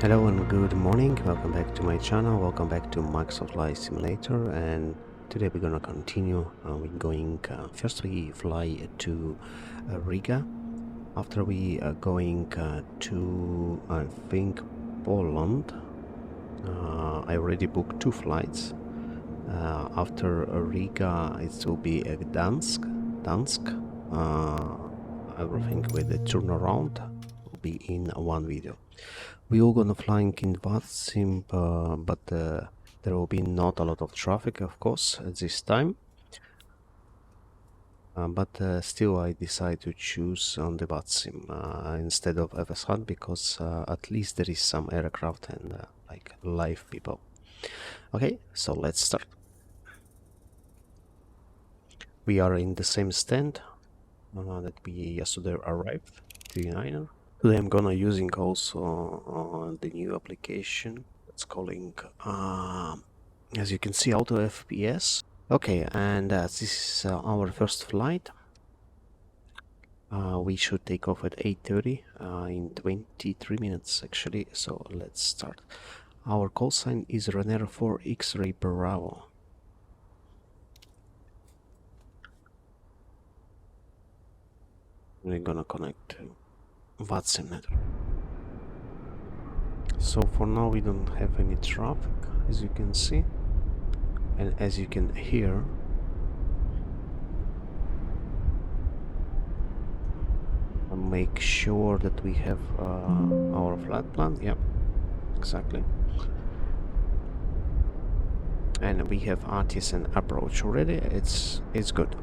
Hello and good morning, welcome back to my channel, welcome back to Microsoft Flight Simulator, and today we're gonna continue. We're going, first we fly to Riga, after we are going to, I think, Poland. I already booked 2 flights. After Riga it will be Gdansk, everything with the turnaround will be in one video. We are gonna flying in Vatsim, but there will be not a lot of traffic, of course, at this time. But still, I decide to choose on the Vatsim instead of FSHUD because at least there is some aircraft and like live people. Okay, so let's start. We are in the same stand that we yesterday arrived, 39er. Today I'm gonna using also the new application that's calling as you can see Auto FPS. Okay, and this is our first flight. We should take off at 8:30 in 23 minutes actually, so let's start. Our call sign is Renner 4 X-Ray Bravo. We're gonna connect to Vatsim network. So for now we don't have any traffic, as you can see, and as you can hear. Make sure that we have our flight plan. Yep, exactly. And we have artisan approach already. It's good.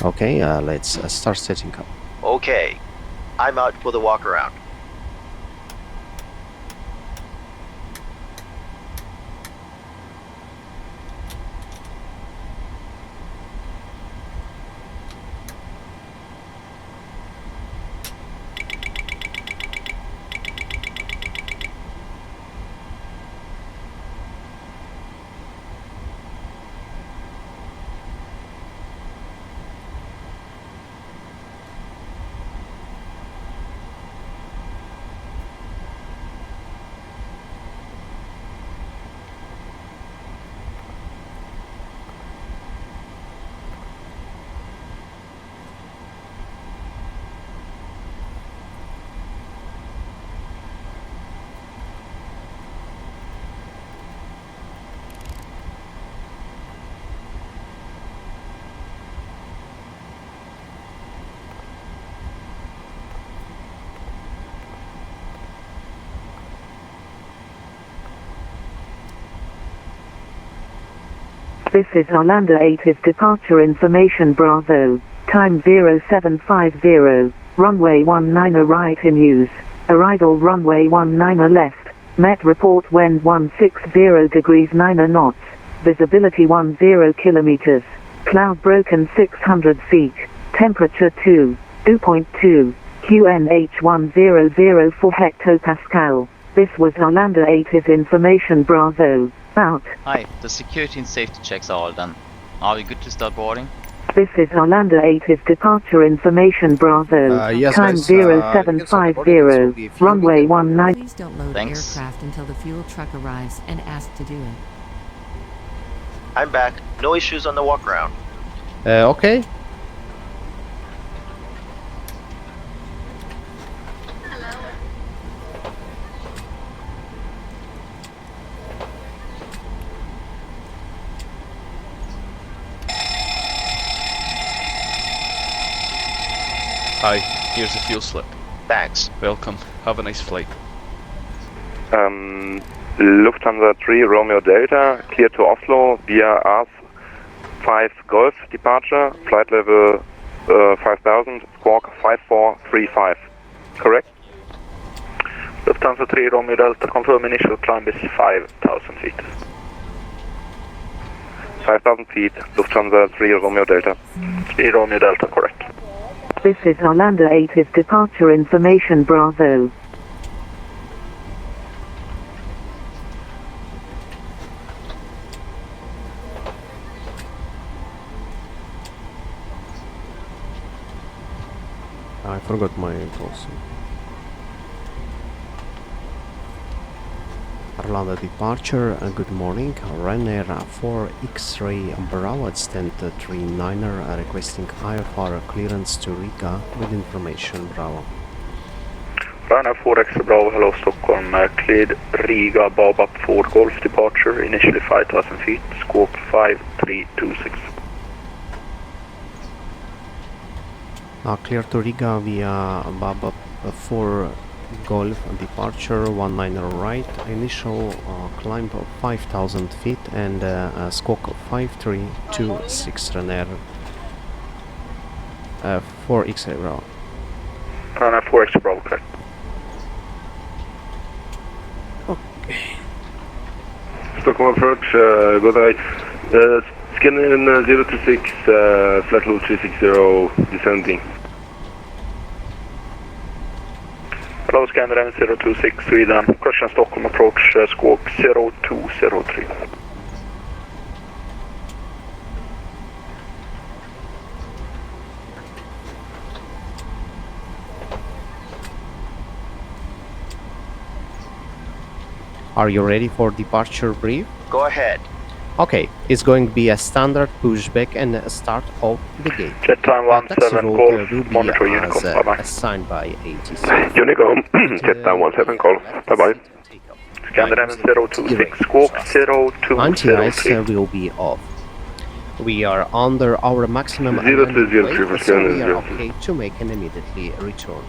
Okay, let's start setting up. Okay, I'm out for the walk around. This is Arlanda 8 is departure information Bravo, time 0750, runway 19 right in use, arrival runway 19 left, met report wind 160 degrees 9 knots, visibility 10 kilometers, cloud broken 600 feet, temperature 2.2, QNH 1004 hectopascal. This was Arlanda 8 is information Bravo. Out. Hi, the security and safety checks are all done. Are we good to start boarding? This is Arlanda 8 is departure information Bravo. Yes, time 0750, runway 19. Please don't load Thanks. aircraft until the fuel truck arrives and ask to do it. I'm back. No issues on the walk around. Okay. Hi, here's the fuel slip. Thanks. Welcome. Have a nice flight. Lufthansa 3 Romeo Delta, clear to Oslo via AS5 Golf departure, flight level 5000, squawk 5435. Correct? Lufthansa 3 Romeo Delta, confirm initial climb is 5,000 feet. 5,000 feet, Lufthansa 3 Romeo Delta. 3 Romeo Delta, correct. This is Arlanda 8 is departure information Bravo. I forgot my also. Arlanda departure, good morning. Ryanair 4 X-ray Bravo at stand 39er requesting IFR clearance to Riga with information Bravo. Ryanair 4 Extra Bravo, hello Stockholm, cleared Riga, Bob 4 Golf departure, initially 5,000 feet, squawk 5326. Clear to Riga via Baba 4 Golf departure 19er right, initial climb of 5,000 feet and squawk 5326 Ryanair 4 X-ray Bravo. Ryanair 4 Extra Bravo, correct. Okay. Stockholm approach, good night. Scan in 026, flat loop 360, descending. Hello, Scanner 026 Sweden, question Stockholm approach, squawk 0203. Are you ready for departure brief? Go ahead. Okay, it's going to be a standard pushback and a start of the gate. Jet time Taxi 17 route Golf, will be monitor Unicom, as, bye-bye. assigned by ATC. Unicom, jet time 17 Golf, bye-bye. Scanner 026, squawk 90 0203. will be off. We are under our maximum 030 weight, for so Scanner we are 0. okay to make an immediately return.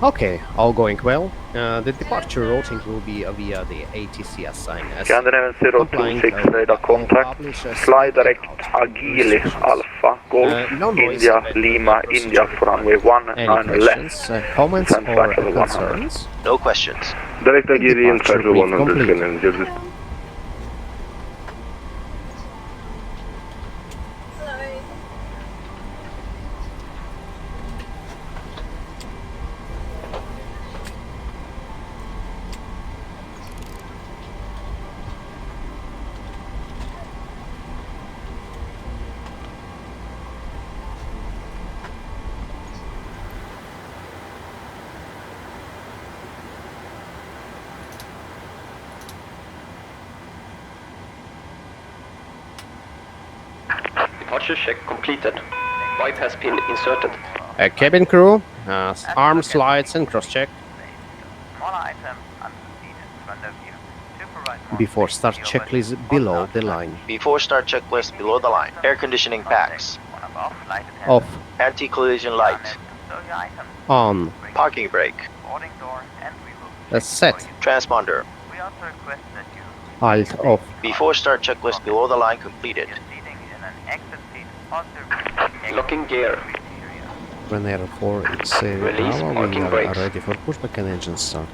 Okay, all going well. The departure routing will be via the ATC assigned as Scanner 026 radar contact, fly direct Agili Alpha Golf, no noise, India, but Lima, procedure. India for runway 19 Any left. questions, comments Send or flight level 100. concerns? No questions. Direct Agili in Departure flight level brief 100, complete. Scanner 0. Departure check completed. Bypass pin inserted. Cabin crew, arm slides and cross-check. Before start checklist below the line. Before start checklist below the line. Air conditioning packs. Off. Anti-collision light. On. Parking brake. Set. Transponder. Alt off. Before start checklist below the line completed. Locking gear. Ryanair 4 X-ray Release Bravo, we parking are brakes. ready for pushback and engine start.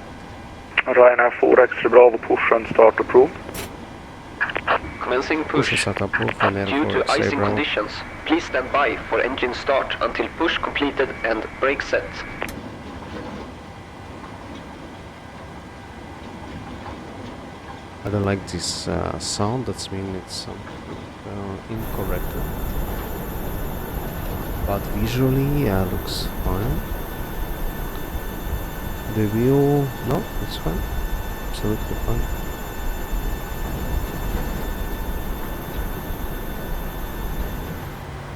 Ryanair 4 Extra Bravo, push and start approved. Commencing Push push. start approved, Ryanair Due 4 to X-ray icing Bravo. conditions, please stand by for engine start until push completed and brake set. I don't like this sound, that's mean it's incorrect. But visually, looks fine. The view, no, it's fine. Absolutely fine.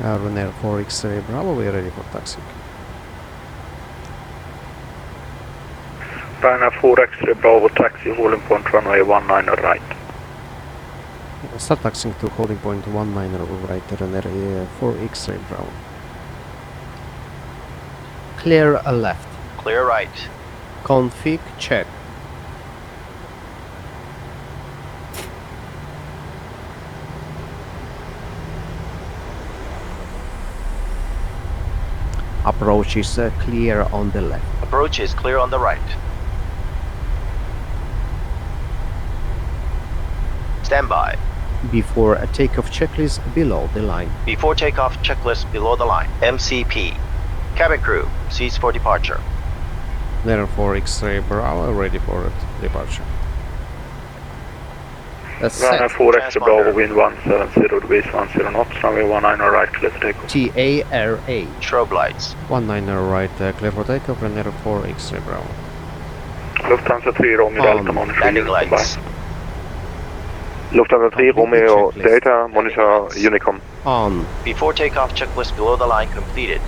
Ryanair 4 X-ray Bravo, we are ready for taxi. Ryanair 4 Extra Bravo, taxi, holding point runway 19 right. Start taxiing to holding point 19 right, Ryanair 4 X-ray Bravo. Clear left. Clear right. Config check. Approach is clear on the left. Approach is clear on the right. Stand by. Before a takeoff checklist below the line. Before takeoff, checklist below the line. MCP. Cabin crew, cease for departure. Letter 4 X-ray Bravo, ready for departure. That's Runway set. 4 extra Bravo, wind 170 degrees, 10 knots, runway 19 right, clear for takeoff. TARA. Strobe lights. 19 right, clear for takeoff, runway 4 X-ray Bravo. Lufthansa 3 Romeo Delta, monitor Landing unit, lights. Lufthansa 3 Romeo Checklist. Delta, monitor Unicom. On. Before takeoff, checklist below the line completed.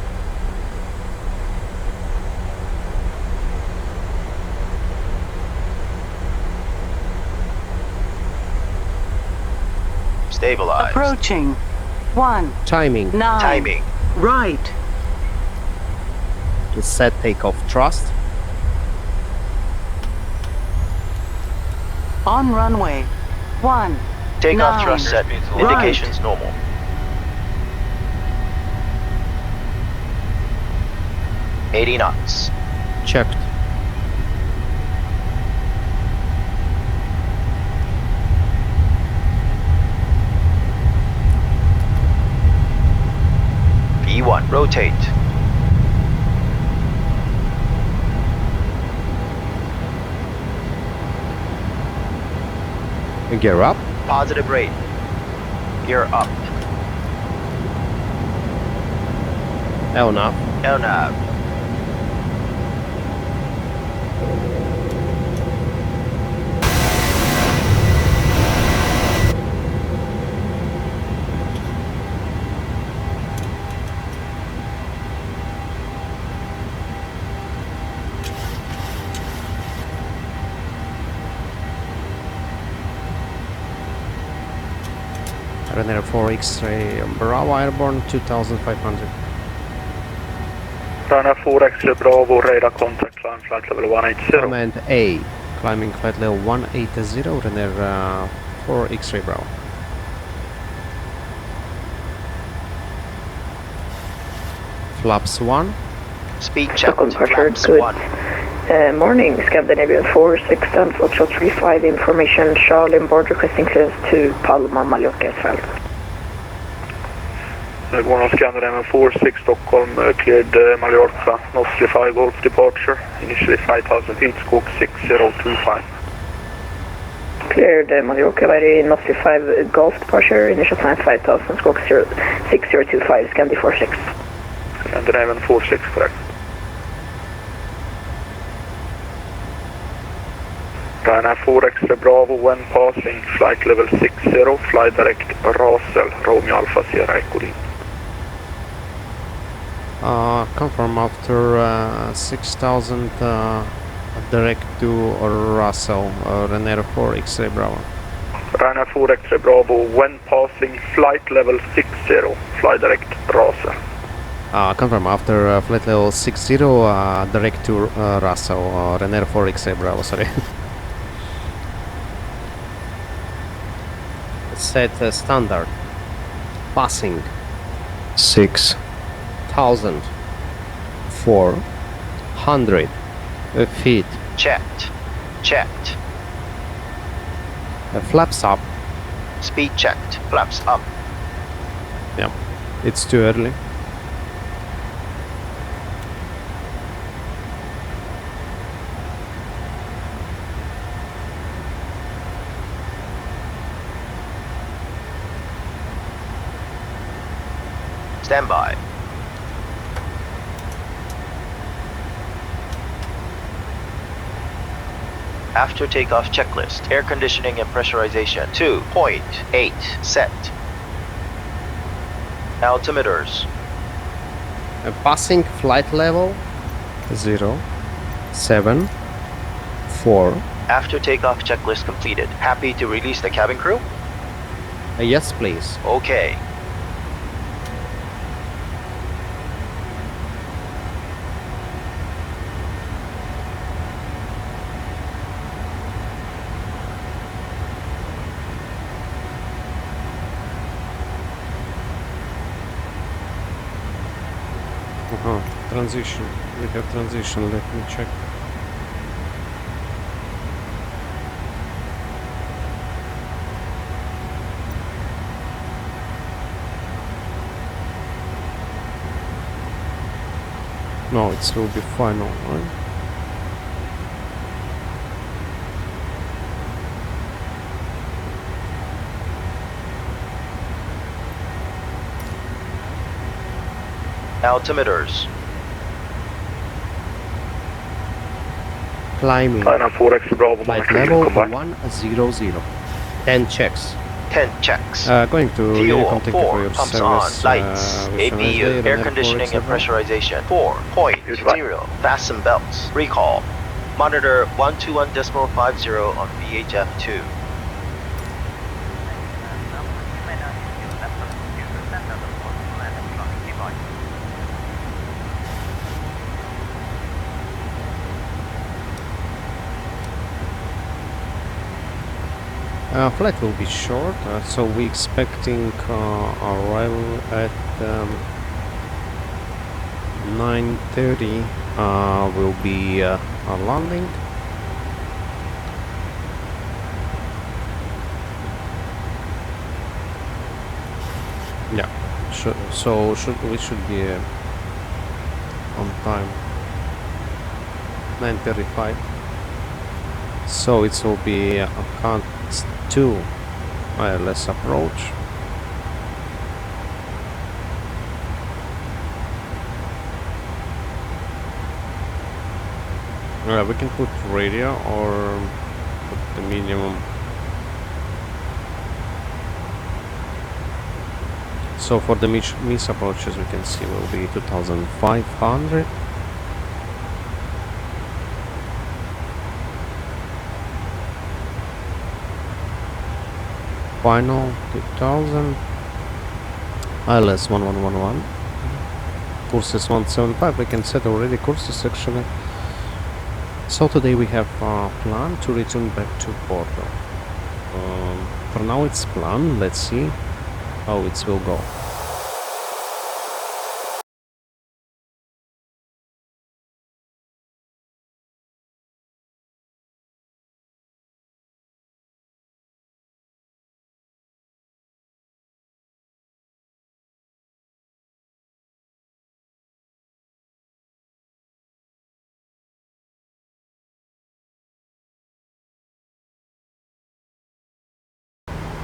Stabilize. Approaching. 1, Timing. 9. Timing. Right. Set takeoff thrust. On runway. 1. Takeoff 9. thrust set. Indications normal. Right. 80 knots. Checked. V1, rotate. Gear up. Positive rate. Gear up. LNAV. LNAV. Runway 4 X-ray Bravo airborne 2500. Runway 4 extra Bravo, radar contact, climb flight level 180. Command A. Climbing flight level 180, runway 4 X-ray Bravo. Flaps 1. Speed check. Stockholm departure, Flaps good. 1. Morning, Scandinavian 46 and Foxtrot 35, information, Charlie on board requesting clearance to Palma, Mallorca as well. Going on Scandinavian 46, Stockholm, cleared Mallorca, Nostri 5 Golf departure, initially 5,000 feet, squawk 6025. Cleared Mallorca, very Nostri 5 Golf departure, initial time 5,000, squawk 6025, Scandi 46. Scandinavian 46, correct. Runway 4 extra Bravo, when passing flight level 60, fly direct Rasel, Romeo Alpha Sierra Echo. Confirm after 6000 direct to Russell, runway 4 X-ray Bravo. Runway 4 extra Bravo, when passing flight level 60, fly direct Rasel. Confirm after flight level 60 direct to Russell, runway 4 X-ray Bravo, sorry. Set standard. Passing 6,400 feet. Checked. Checked. Flaps up. Speed checked. Flaps up. Yeah, it's too early. Stand by. After takeoff checklist. Air conditioning and pressurization. 2.8 set. Altimeters. Passing flight level 074. After takeoff checklist completed. Happy to release the cabin crew? Yes, please. Okay. Transition. We have transition. Let me check. No, it will be final, right? Altimeters. Climbing. Final 4X Bravo. Flight level 100. 10 checks. 10 checks. Going to Fuel, Unicom, thank you for 4, your pumps service. on, lights, Wish you a nice APU, day, air Ryanair conditioning 4X and pressurization, 4.0, fasten belts, recall, monitor 121.50 on VHF2. Flight will be short, so we're expecting arrival at 9:30. Will be landing. Yeah, we should be on time. 9:35. So it will be account 2 ILS approach. We can put radio or put the minimum. So for the miss approaches we can see will be 2500. Final 2000. ILS 1111. Courses 175. We can set already courses actually. So today we have planned to return back to Bordeaux. For now it's planned. Let's see how it will go.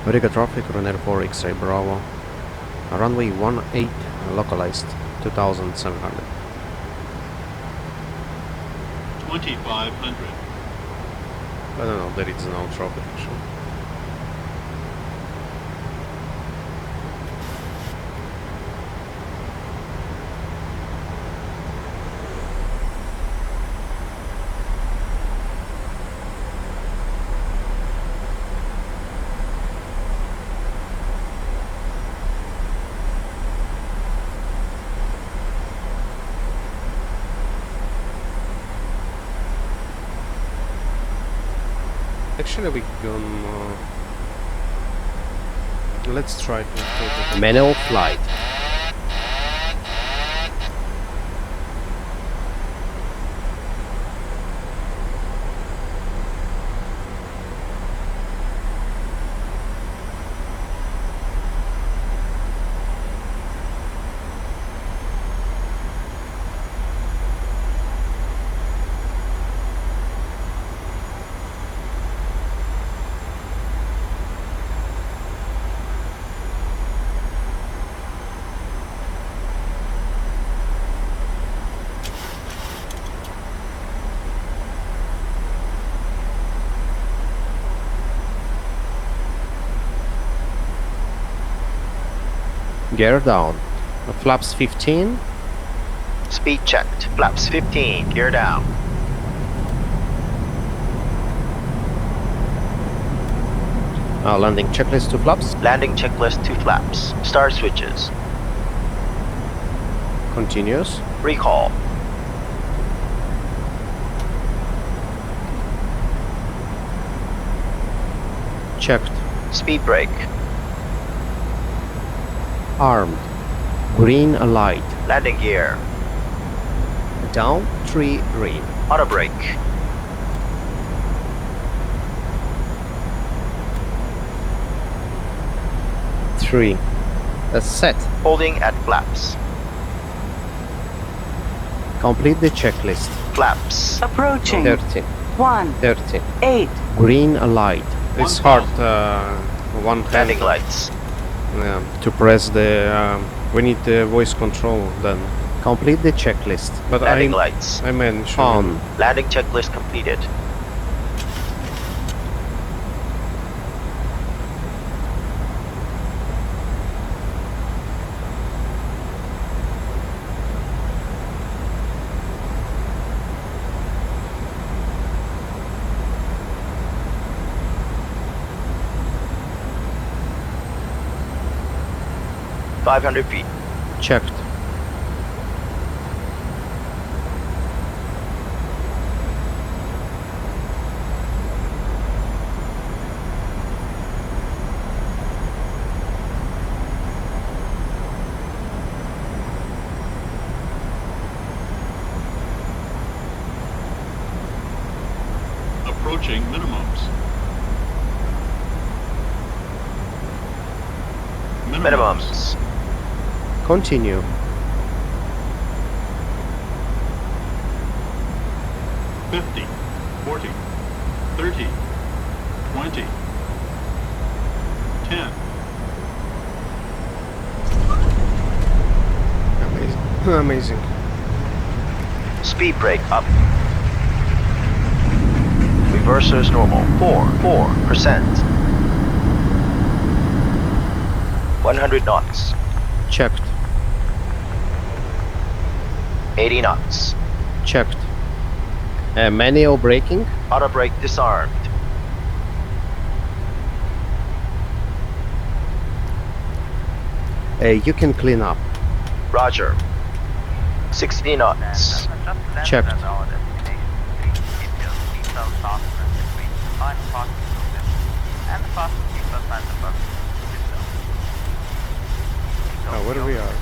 Riga traffic, Ryanair 4 X-ray Bravo. Runway 18 localized 2700. 2500. I don't know, there is no traffic actually. Actually, we can. Let's try to take a manual flight. Gear down. Flaps 15. Speed checked. Flaps 15. Gear down. Landing checklist 2 flaps. Landing checklist 2 flaps. Star switches. Continuous. Recall. Checked. Speed brake. Armed. Green light. Landing gear. Down 3 green. Auto brake. Three. Set. Holding at flaps. Complete the checklist. Flaps. Approaching. 30. 1, 30. 8. Green light. It's hard. One hand. Landing lights. Yeah, to press the. We need the voice control then. Complete the checklist. But Landing lights. I managed. On. Landing checklist completed. .500 feet. Checked. Approaching minimums. Minimums. Continue. $50, $40, $30, $20, $10. Amazing. Amazing. Speed brake up. Reversers normal. 4%. 100 knots. Checked. 80 knots. Checked. Manual braking. Auto brake disarmed. You can clean up. Roger. 60 knots. Checked. Where we are?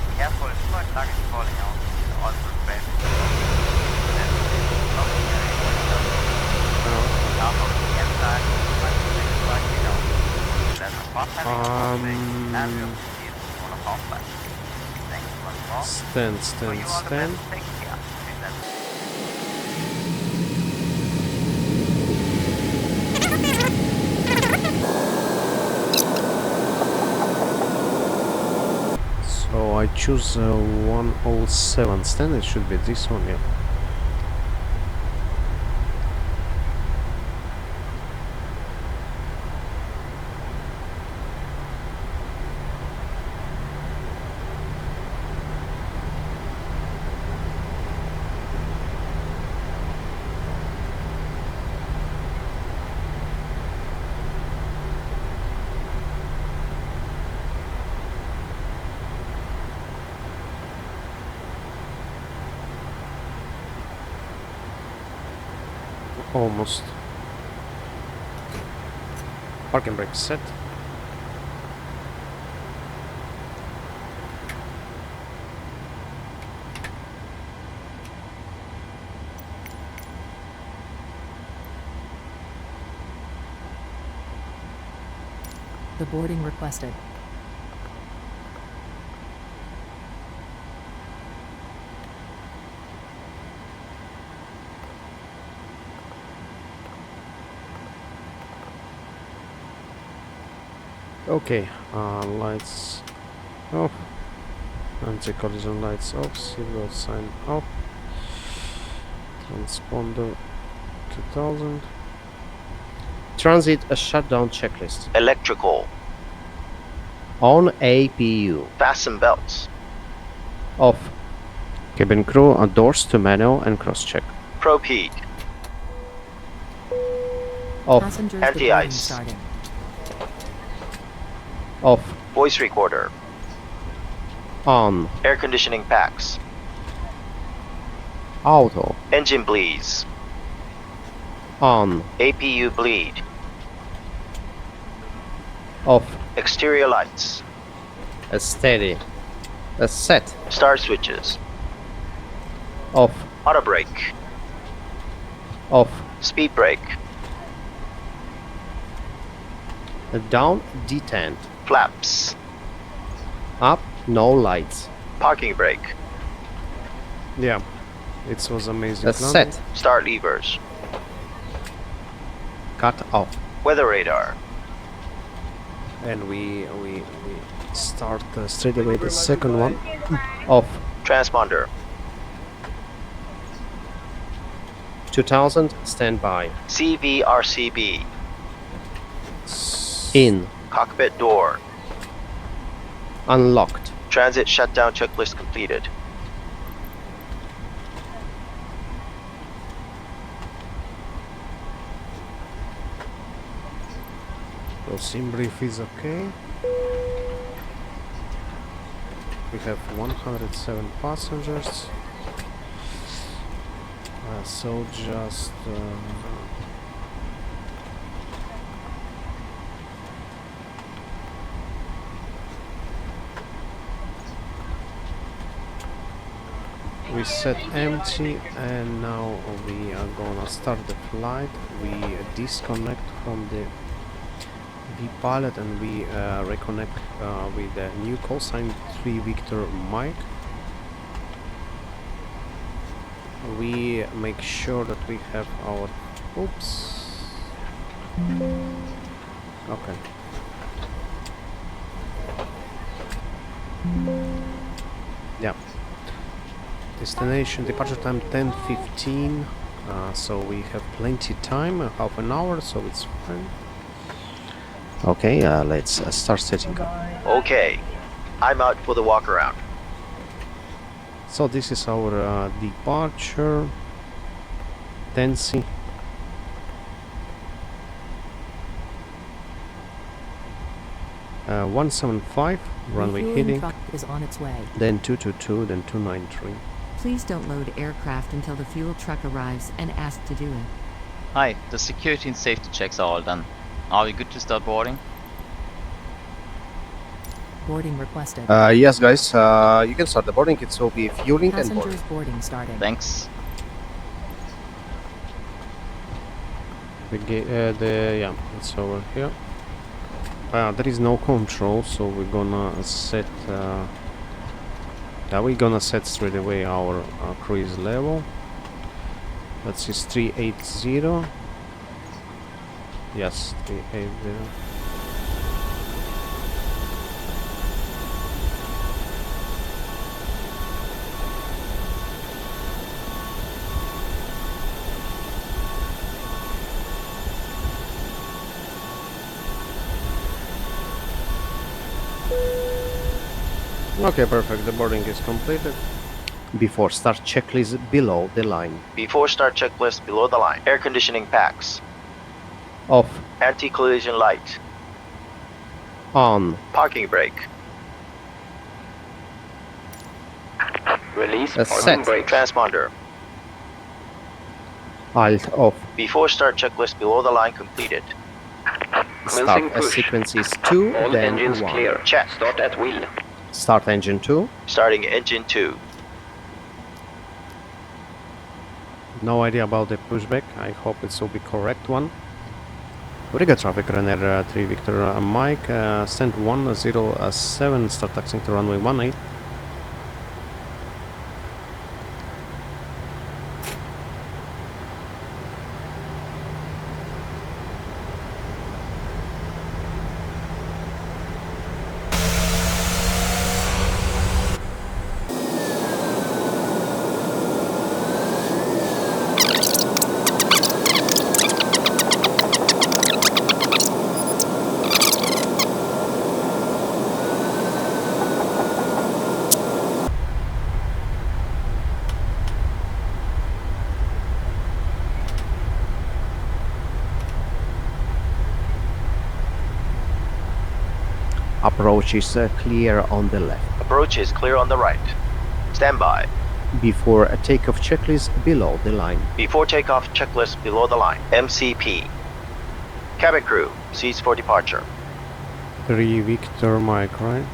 Stand. So I choose 107 stand. It should be this one, yeah. Almost. Parking brake set. The boarding requested. Okay, lights off, anti-collision lights off, seatbelt sign off, transponder 2000, transit a shutdown checklist. Electrical. On APU. Fasten belts. Off. Cabin crew doors to manual and cross check. Probe heat. Off. Passengers Anti-ice. starting. Off. Voice recorder. On. Air conditioning packs. Auto. Engine bleeds. On. APU bleed. Off. Exterior lights. A steady. A set. Start switches. Off. Auto brake. Off. Speed brake. Down. Detent. Flaps. Up. No lights. Parking brake. Yeah. It was amazing. That's landing. set. Start levers. Cut off. Weather radar. And we start straight away the second one. Off. Transponder. 2000, standby. CVRCB. In. Cockpit door. Unlocked. Transit shutdown checklist completed. So sim brief is okay. We have 107 passengers. So just we set empty, and now we are gonna start the flight. We disconnect from the pilot and we reconnect with the new call sign 3 Victor Mike. We make sure that we have our okay. Yeah. Destination departure time 10:15. So we have plenty time, half an hour, so it's fine. Okay, let's start setting up. Okay. I'm out for the walk around. So this is our departure. Tensi. Uh, 175, runway Refueling heading. truck is on its way. Then 222, then 293. Please don't load aircraft until the fuel truck arrives and ask to do it. Hi, the security and safety checks are all done. Are we good to start boarding? Boarding requested. Yes, guys, you can start the boarding. It will be fueling and boarding. Passengers boarding starting. Thanks. Yeah, it's over here. There is no control, so we're gonna set. We're gonna set straight away our cruise level. That's 380. Yes, 380. Okay, perfect. The boarding is completed. Before start checklist below the line. Before start checklist below the line. Air conditioning packs. Off. Anti-collision light. On. Parking brake. Release That's parking set. brake. Transponder. Alt off. Before start checklist below the line completed. Start Commencing as push. sequence is 2, All then engines 1. clear. Check. Start at wheel. Start engine 2. Starting engine 2. No idea about the pushback. I hope it will be correct one. Riga traffic runner 3 Victor Mike, stand 107, start taxiing to runway 18. Approach is clear on the left. Approach is clear on the right. Stand by. Before a takeoff checklist below the line. Before takeoff checklist below the line. MCP. Cabin crew, seats for departure. 3 Victor Mike, right?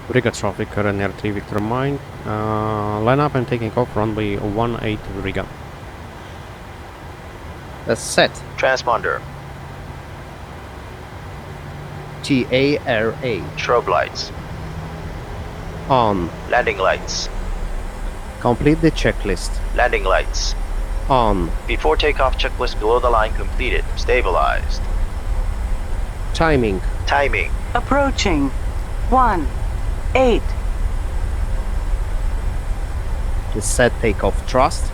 Riga traffic runner 3 Victor Mike, line up and taking off runway 18 Riga. That's set. Transponder. TARA. Strobe lights. On. Landing lights. Complete the checklist. Landing lights. On. Before takeoff, checklist below the line completed. Stabilized. Timing. Timing. Approaching. 1-8. Set takeoff thrust.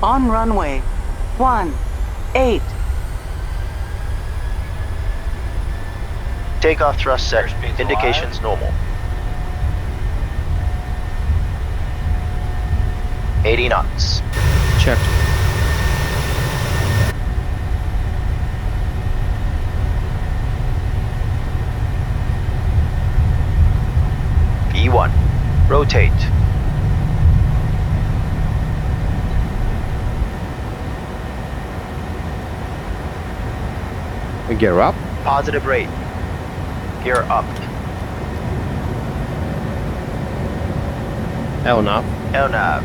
On runway. 1-8. Takeoff thrust set. Indications normal. 80 knots. Check. V1. Rotate. Gear up. Positive rate. Gear up. LNAV. LNAV.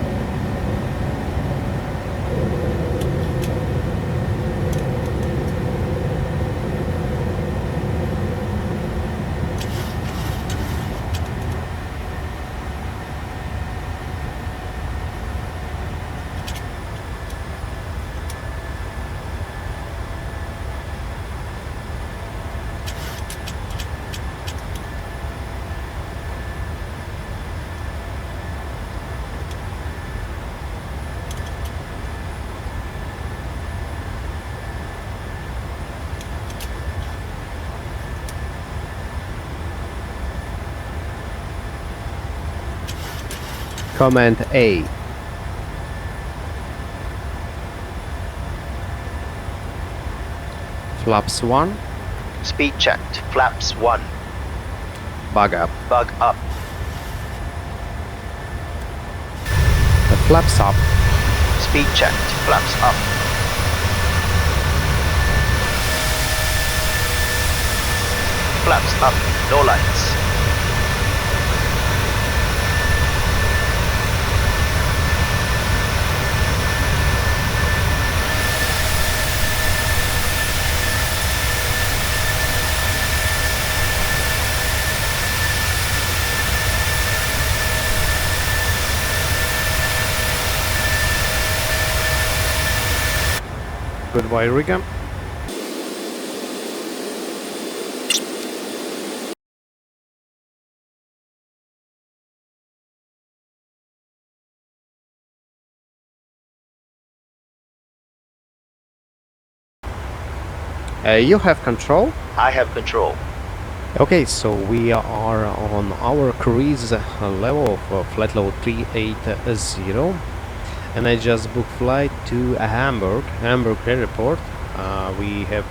Command A. Flaps 1. Speed checked. Flaps 1. Bug up. Bug up. The flaps up. Speed checked. Flaps up. Flaps up. No lights. Goodbye, Riga. You have control? I have control. Okay, so we are on our cruise level of flight level 380, and I just booked flight to Hamburg airport. We have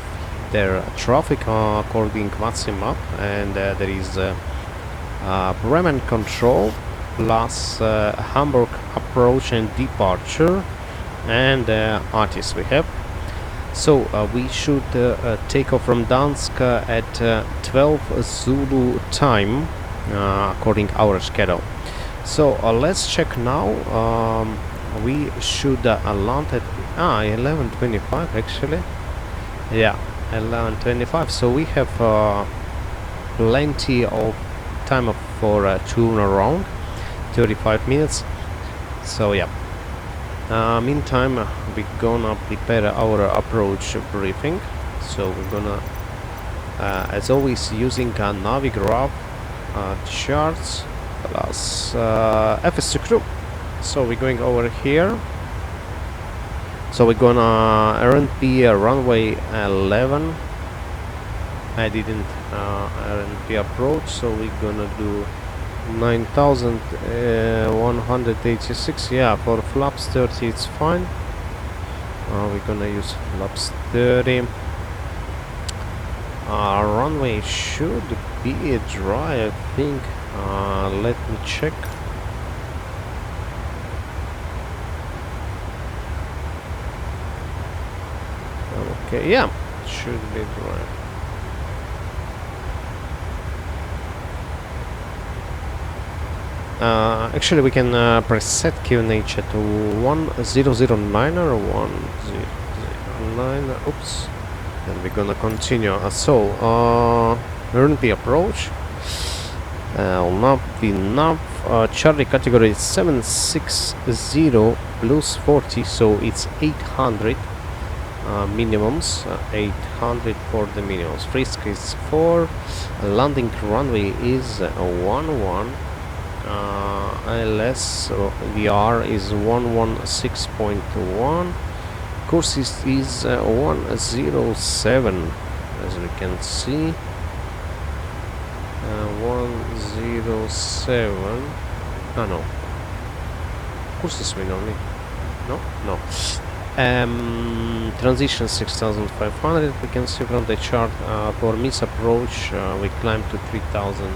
their traffic according Maxim map, and there is Bremen control plus Hamburg approach and departure, and artists we have. So we should take off from Gdansk at 12 Zulu time according our schedule. So let's check now. We should land at 11:25 actually. Yeah, 11:25. So we have plenty of time for turn around, 35 minutes. So yeah. Meantime, we're gonna prepare our approach briefing. So we're gonna, as always, using a Navigraph charts plus FSHUD. So we're going over here. So we're gonna RNP runway 11. I didn't RNP approach, so we're gonna do 9186. Yeah, for flaps 30 it's fine. We're gonna use flaps 30. Runway should be dry, I think. Let me check. Okay, yeah, should be dry. Actually, we can preset QNH to 1009 or 1009. Oops. And we're gonna continue. RNP approach. Nav, Charlie category 760 plus 40, so it's 800 minimums, 800 for the minimums. Frisk is 4, landing runway is 11, LS VR is 116.1, course is 107, as we can see. 107. No. Course is win only. No. Transition 6500. We can see from the chart. For miss approach, we climb to 3000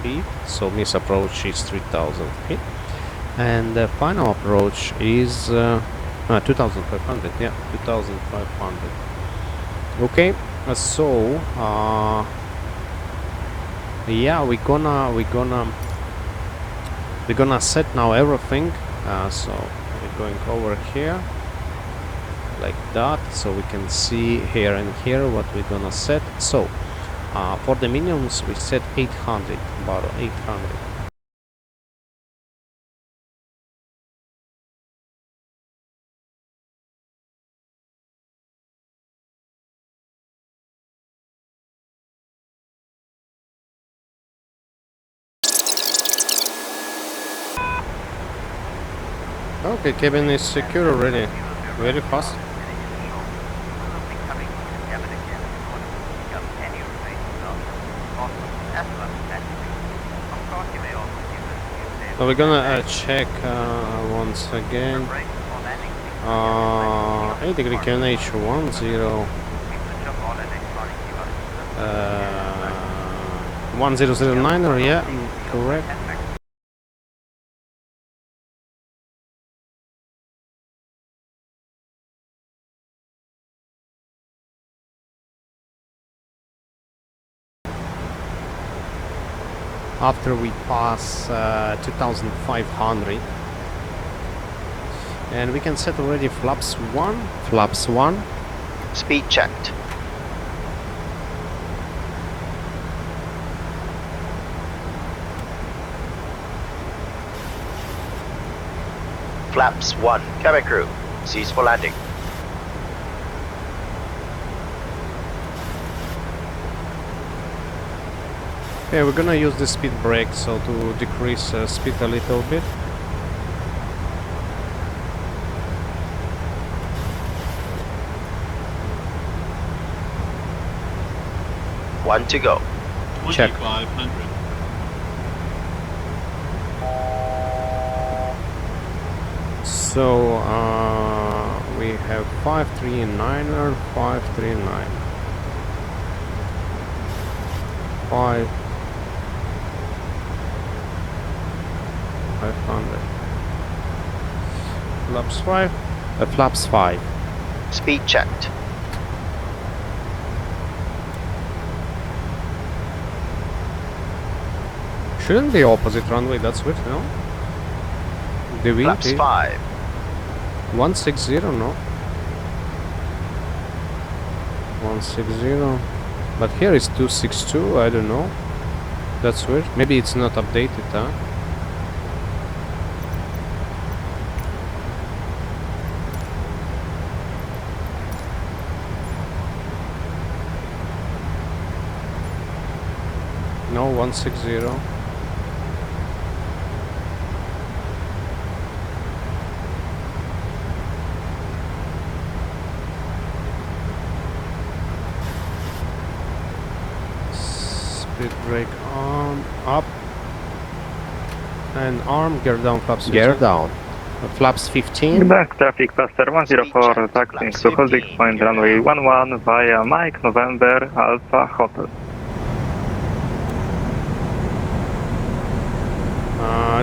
feet. So miss approach is 3000 feet, and the final approach is 2500. Yeah, 2500. Okay. So. Yeah, we're gonna set now everything. So we're going over here like that, so we can see here and here what we're gonna set. So for the minimums we set 800, about 800. Okay, cabin is secure already. Very fast. So we're gonna check once again. 8 degree QNH 10. 1009, yeah, correct. After we pass 2500, and we can set already flaps 1. Speed checked. Flaps 1. Cabin crew, cease for landing. Okay, we're gonna use the speed brake, so to decrease speed a little bit. One to go. Check. 2500. So we have 539er, 539, 500. Flaps 5. Flaps 5. Speed checked. Shouldn't be opposite runway, that's weird, no? The wind Flaps 5. 160, no? 160. But here is 262, I don't know. That's weird. Maybe it's not updated, huh? No, 160. Speed brake on, up, and arm, gear down, flaps 15. Gear down. Flaps 15. Gdansk traffic passenger 104, taxiing to holding point runway 11 via Mike November Alpha Hotel.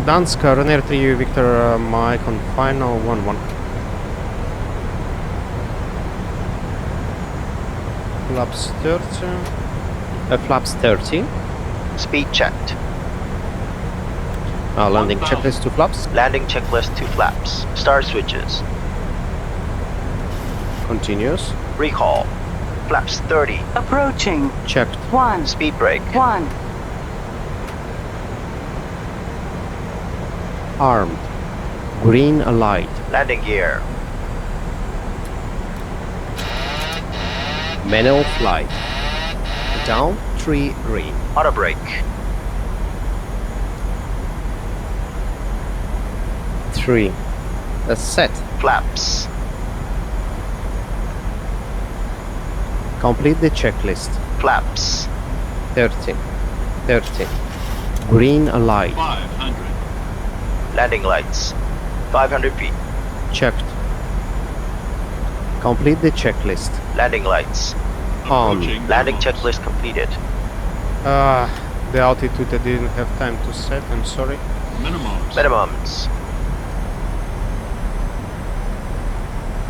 Gdansk, Ryanair 3 Victor Mike on final 11. Flaps 30. Flaps 30. Speed checked. Landing checklist 2 flaps. Landing checklist 2 flaps. Star switches. Continuous. Recall. Flaps 30. Approaching. Checked. 1. Speed brake. 1. Armed. Green light. Landing gear. Manual flight. Down 3 green. Auto brake. 3. Set. Flaps. Complete the checklist. Flaps. 30. 30. Green light. 500. Landing lights. 500 feet. Checked. Complete the checklist. Landing lights. On. Landing checklist completed. The altitude I didn't have time to set, I'm sorry. Minimums. Minimums.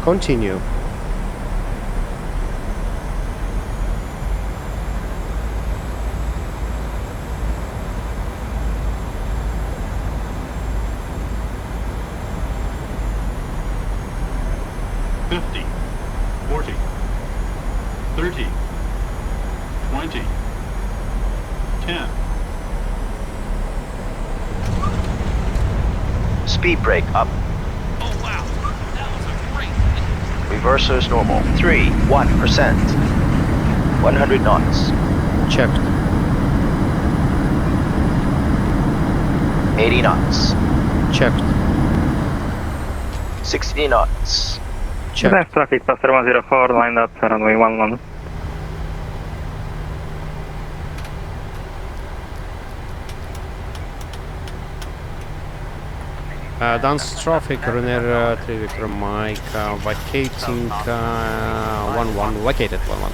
Continue. $50, $40, $30, $20, $10. Speed brake up. Oh wow, that was a great. Reversers normal. 1%. 100 knots. Checked. 80 knots. Checked. 60 knots. Checked. Left traffic, passenger 104, line up, runway 11. Gdansk traffic, Ryanair 3 Victor Mike, vacating 11, vacated 11.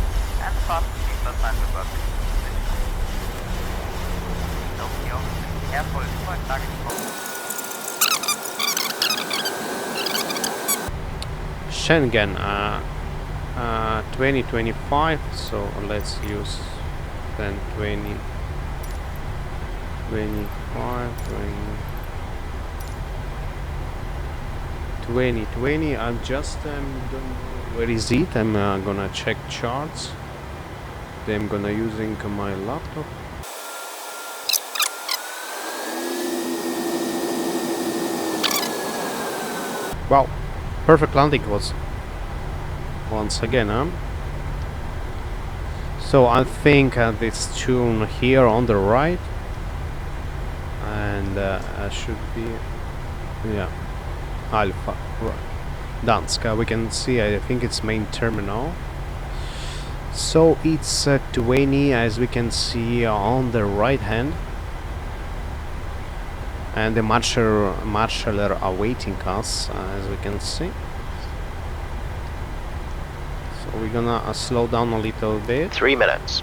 Schengen 2025, so let's use then 2020. I'm just where is it? I'm gonna check charts. Then I'm gonna using my laptop. Wow, perfect landing was once again, huh? So I think this tune here on the right, and should be, yeah, Alpha, right. Gdansk, we can see, I think it's main terminal. So it's 20, as we can see on the right hand, and the marshal are awaiting us, as we can see. So we're gonna slow down a little bit. 3 minutes.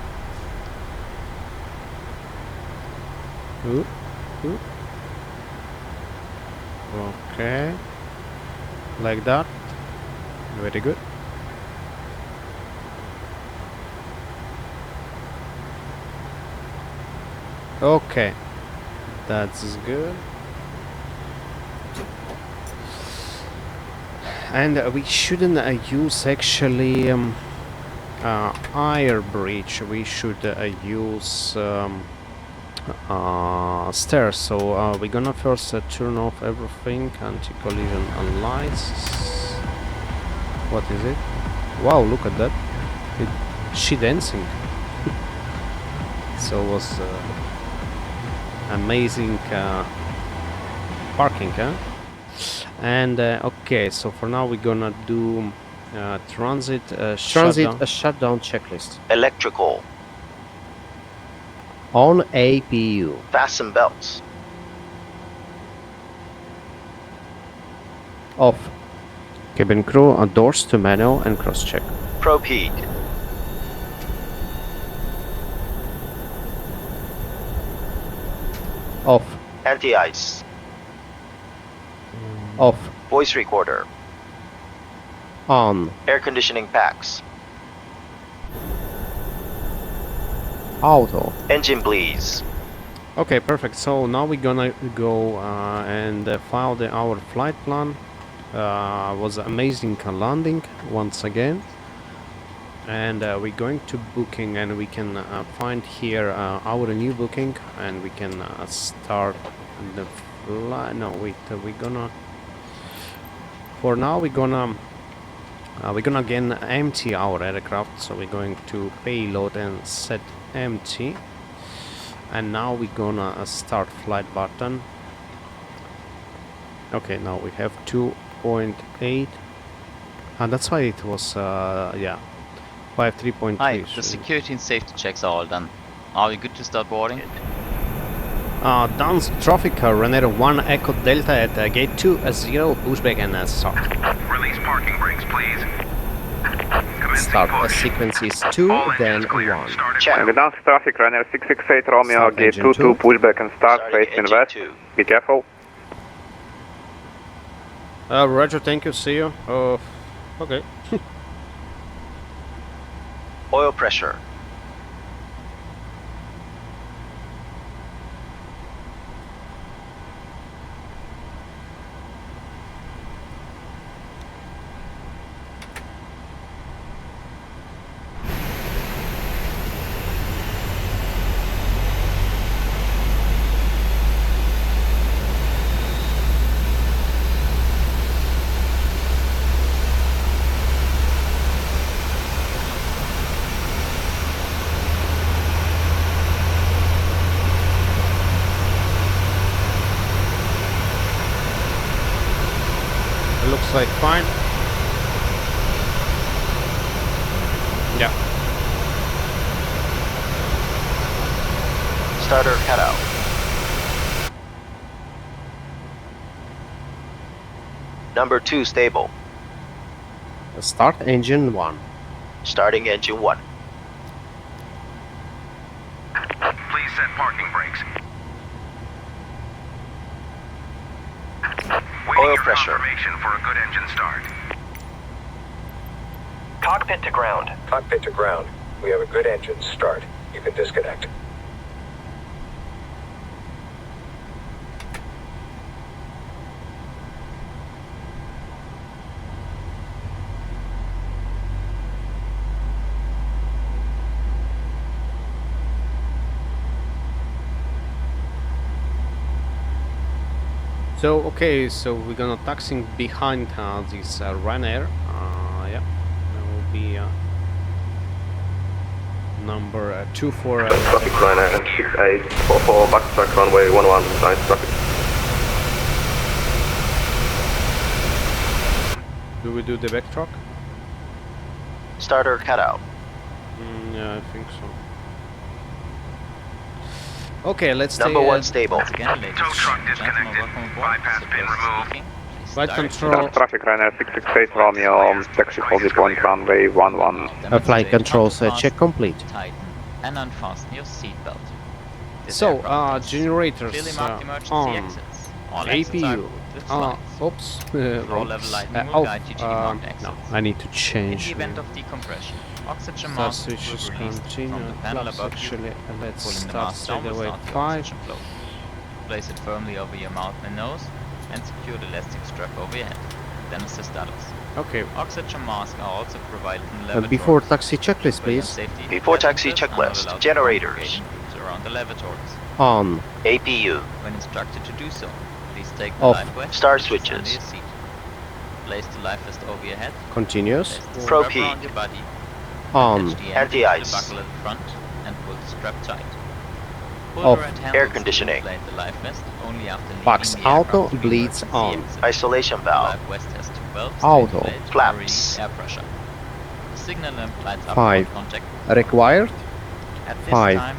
Ooh. Okay, like that. Very good. Okay, that's good. And we shouldn't use actually air bridge. We should use stairs. So we're gonna first turn off everything, anti-collision and lights. What is it? Wow, look at that! She dancing. So it was amazing parking, huh? And okay, so for now we're gonna do transit shutdown checklist. Electrical. On APU. Fasten belts. Off. Cabin crew, doors to manual and cross check. Probe heat. Off. Anti-ice. Off. Voice recorder. On. Air conditioning packs. Auto. Engine bleeds. Okay, perfect. So now we're gonna go and file our flight plan. Was amazing landing once again, and we're going to booking, and we can find here our new booking, and we can start the fly. No, wait. We're gonna. For now, we're gonna again empty our aircraft. So we're going to payload and set empty. And now we're gonna start flight button. Okay, now we have 2.8. And that's why it was yeah, 53.3. Hi, the security and safety checks are all done. Are we good to start boarding? Gdansk traffic, Ryanair 1 Echo Delta at gate 20, pushback and start. Release parking brakes, please. Start sequence is 2, then 1. Gdansk traffic, Ryanair 668 Romeo, Start gate engine 22, two. pushback and start, facing west. 2. Be careful. Roger, thank you, see you. Okay. Oil pressure. Looks like fine. Yeah. Starter cut out. Number 2 stable. Start engine 1. Starting engine 1. Please set parking brakes. Oil pressure. Confirmation for a good engine start. Cockpit to ground. Cockpit to ground. We have a good engine start. You can disconnect. So okay, so we're gonna taxiing behind this Ryanair. Yeah, that will be number 2 for Traffic Ryanair 6844 backtrack runway 11, nice traffic. Do we do the backtrack? Starter cut out. Yeah, I think so. Okay, let's Number stay 1 stable. Again, ladies Tow truck and gentlemen, disconnected. welcome aboard. Bypass pin removed. Please Flight direct control. Gdansk traffic, Ryanair 668 Romeo, taxi hold the point runway 11. Flight controls check complete. Tighten and unfasten your seatbelt. This So, aircraft has generators clearly marked emergency on. exits. All exits are APU. equipped with flights. Oops. Control level lighting will guide you to the marked no, exits. I need to In change. the event of decompression, oxygen Start mask will be switches released continue. from the panel Flaps above you. actually, let's Pulling the start mask straight down will away start the 5. oxygen flow. Place it firmly over your mouth and nose and secure the elastic strap over your head. Then assist others. Okay. Oxygen masks are also provided in lavatories. Before taxi checklist, For your please. safety, Before taxi passengers are not checklist, allowed to generators. congregate in groups around the lavatories. On. APU. When instructed to do so, please take the Off. life vest Star which is under switches. your seat. Place the life vest over your head. Continuous. Place the Pro strap P. around your body. On. Attach the end to Anti-ice. the buckle at the front and pull the strap tight. Pull Off. the right handle Air to conditioning. inflate the life vest only after leaving Box the auto aircraft to bleeds emergency on. exit. Isolation The valve. life vest has 2 valves to Auto. inflate and Flaps. release air pressure. The signal lamp lights up 5. on contact. Required. At this 5. time,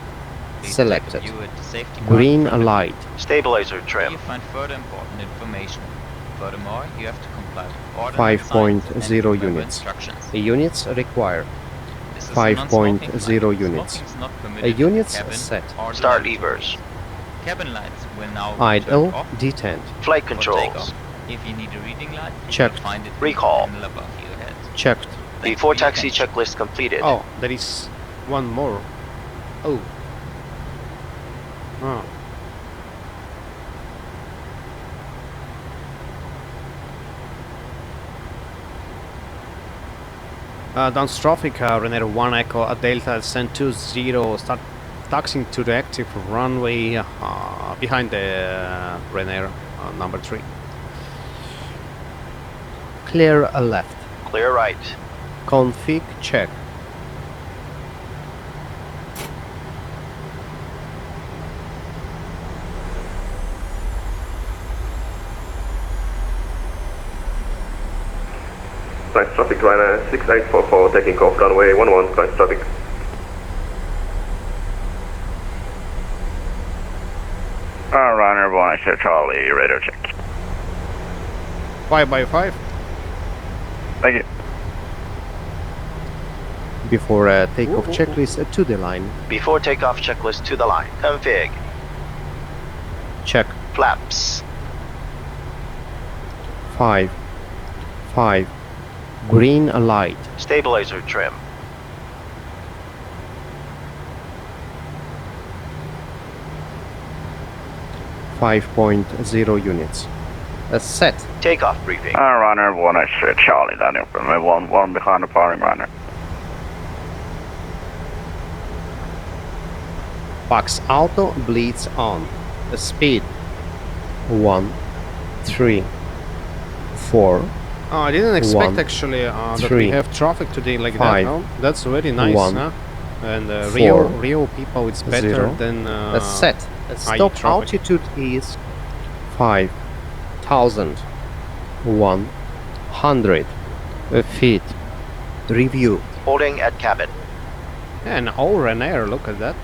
please Selected. take a view at the safety card Green in front of you. light. Stabilizer Here trim. you find further important information. Furthermore, you have to comply with order 5.0 units. instructions. Units required. This is a 5.0 non-smoking flight. units. Smoking is not permitted in Units the cabin set. or the Start lavatories. levers. Cabin lights will now be Idle. turned off Detent. Flight for controls. takeoff. If you need a reading light, you Checked. can find it Recall. in the panel above your head. Checked. Thanks Before for your taxi attention. checklist completed. Oh, there is one more. Oh. Oh. Gdansk traffic, Ryanair 1 Echo Delta, send 20, start taxiing to the active runway behind the Ryanair number 3. Clear left. Clear right. Config check. Nice traffic, Ryanair 6844 taking off runway 11, nice traffic. Runner 1 Charlie, radar check. 5x5. Thank you. Before takeoff checklist to the line. Before takeoff checklist to the line. Config. Check. Flaps. 5. Green light. Stabilizer trim. .0 units. Set. Takeoff briefing. Runner 1 Charlie, down here. One behind the firing runner. Box auto bleeds on. Speed 1, 3, 4. Oh, I didn't expect 1, actually that 3, we have traffic today like 5, that. No? That's very nice. 1, huh? And 4, Rio people, it's better 0. than Set. Stop altitude is 5,000 100 feet. Review. Holding at cabin. And all Ryanair, look at that.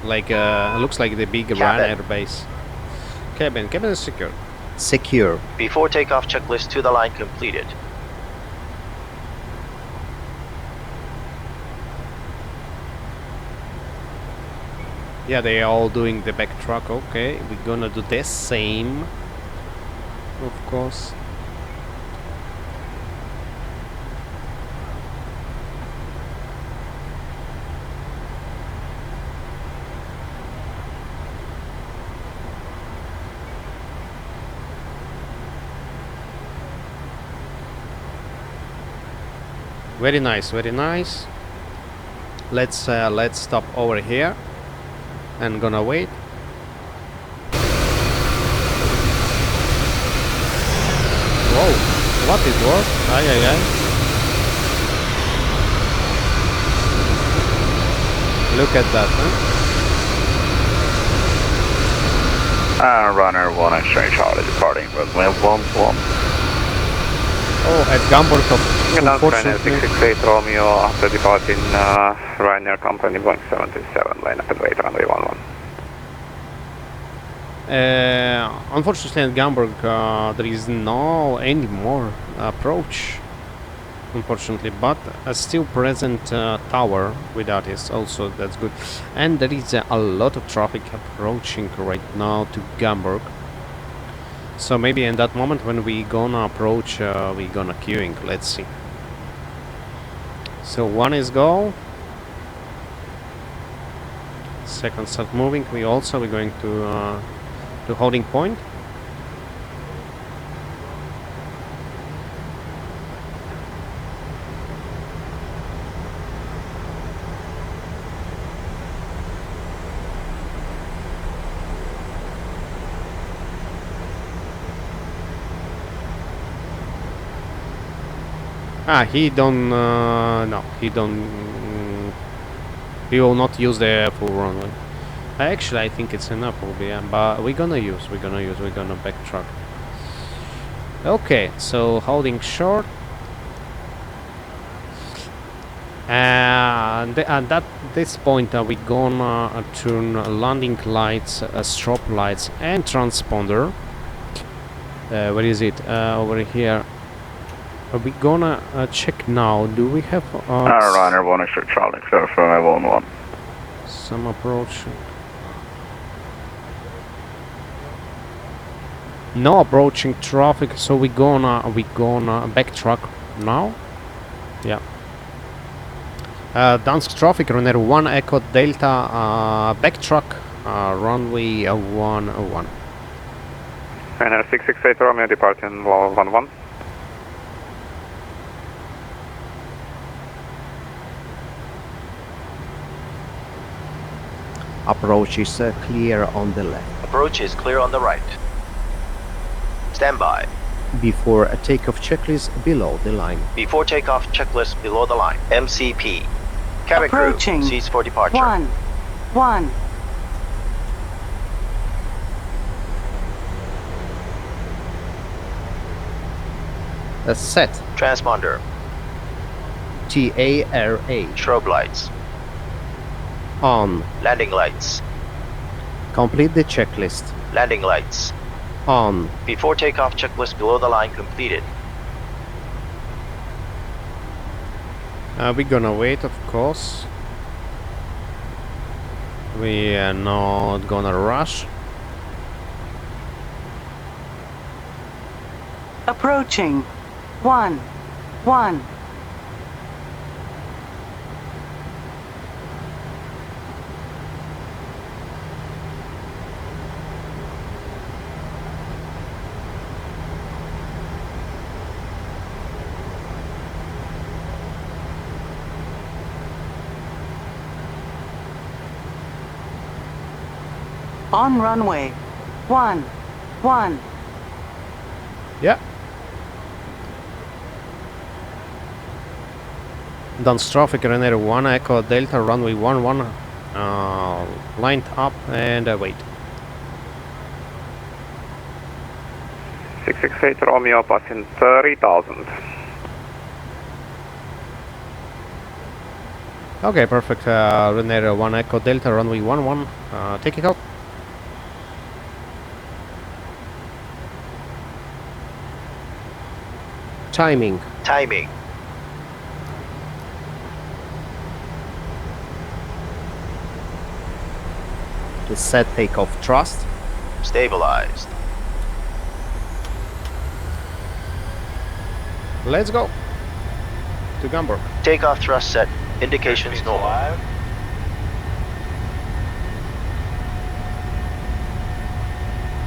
Like looks like the big Cabin. Ryanair base. Cabin is secure. Secure. Before takeoff checklist to the line completed. Yeah, they are all doing the back track. Okay, we're gonna do the same, of course. Very nice, very nice. Let's stop over here and gonna wait. Whoa, what it was? Ay, ay, ay. Look at that, huh? Runner 1 X-ray Charlie departing runway 11. Oh, at Hamburg, Gdansk, Ryanair unfortunately. 668 Romeo after departing Ryanair company Boeing 737, line up and wait runway 11. Unfortunately at Hamburg there is no any more approach, unfortunately, but still present tower without is also, that's good. And there is a lot of traffic approaching right now to Hamburg. So maybe in that moment when we gonna approach, we gonna queuing. Let's see. So one is go. Second start moving. We also we're going to holding point. He don't, no, he don't, he will not use the full runway. Actually, I think it's enough, but we're gonna backtrack. Okay, so holding short. And at this point, we're gonna turn landing lights, strobe lights, and transponder. Where is it? Over here. Are we gonna check now? Do we have Runner 1 X-ray Charlie, clear for 11. some approach? No approaching traffic, so we gonna backtrack now. Yeah. Gdansk traffic, runner 1 Echo Delta, backtrack, runway 11. Ryanair 668 Romeo departing 11. Approach is clear on the left. Approach is clear on the right. Stand by. Before a takeoff checklist below the line. Before takeoff checklist below the line. MCP. Cabin Approaching. crew, seats for departure. 1. Set. Transponder. TARA. Strobe lights. On. Landing lights. Complete the checklist. Landing lights. On. Before takeoff checklist below the line completed. We're gonna wait, of course. We are not gonna rush. Approaching. 1. On runway. 1. Yeah. Gdansk traffic, Ryanair 1 Echo Delta, runway 11, lined up and wait. 668 Romeo passing 30,000. Okay, perfect. Ryanair 1 Echo Delta, runway 11, take it out. Timing. Timing. The set takeoff thrust. Stabilized. Let's go to Hamburg. Takeoff thrust set. Indications normal.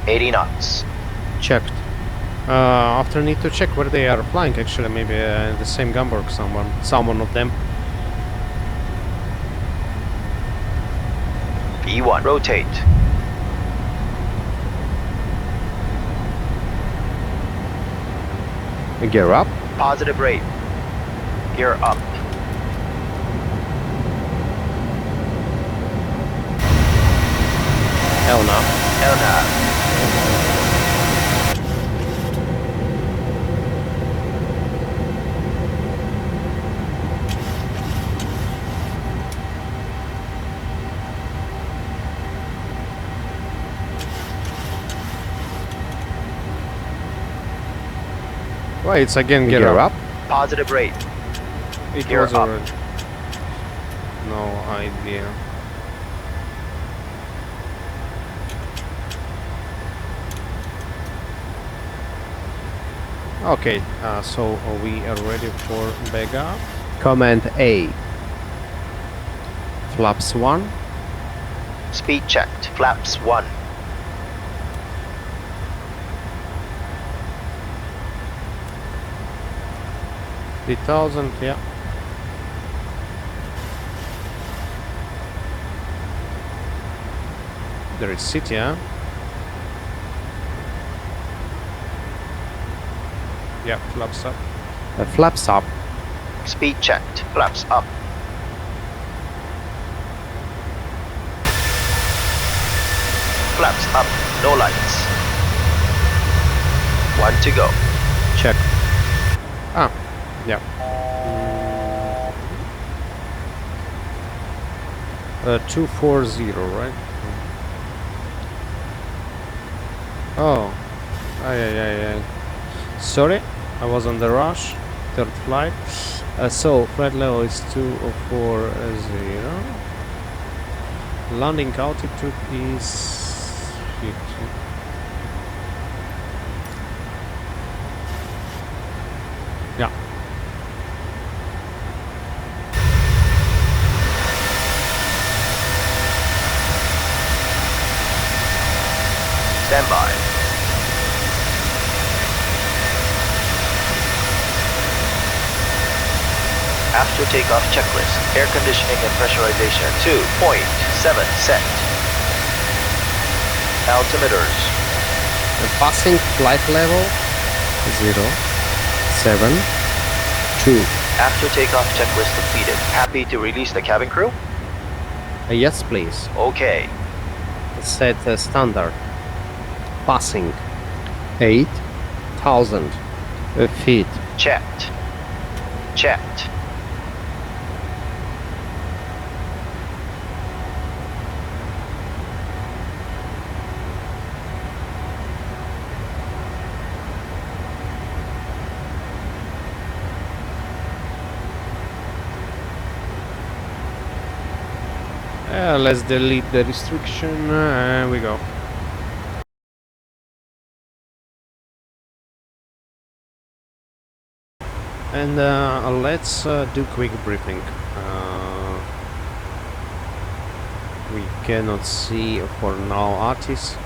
80 knots. Checked. After need to check where they are flying. Actually, maybe the same Hamburg. Someone of them. E1. Rotate. Gear up. Positive rate. Gear up. LNAV. Why it's again gear up? Positive rate. It Gear was up. already. No idea. Okay, so we are ready for Vega. Command A. Flaps 1. Speed checked. Flaps 1. $3,000, yeah. There is city, yeah. Yeah, flaps up. Flaps up. Speed checked. Flaps up. Flaps up. No lights. 1 to go. Check. Ah, yeah. 240, right? Oh. Ay. Sorry, I was on the rush. Third flight. So, flight level is 240. Landing altitude is 50. Yeah. Stand by. After takeoff checklist. Air conditioning and pressurization. 2.7 set. Altimeters. Passing flight level 072. After takeoff checklist completed. Happy to release the cabin crew? Yes, please. Okay. Set standard. Passing 8,000 feet. Checked. Checked. Let's delete the restriction and we go. And let's do quick briefing. We cannot see for now artists.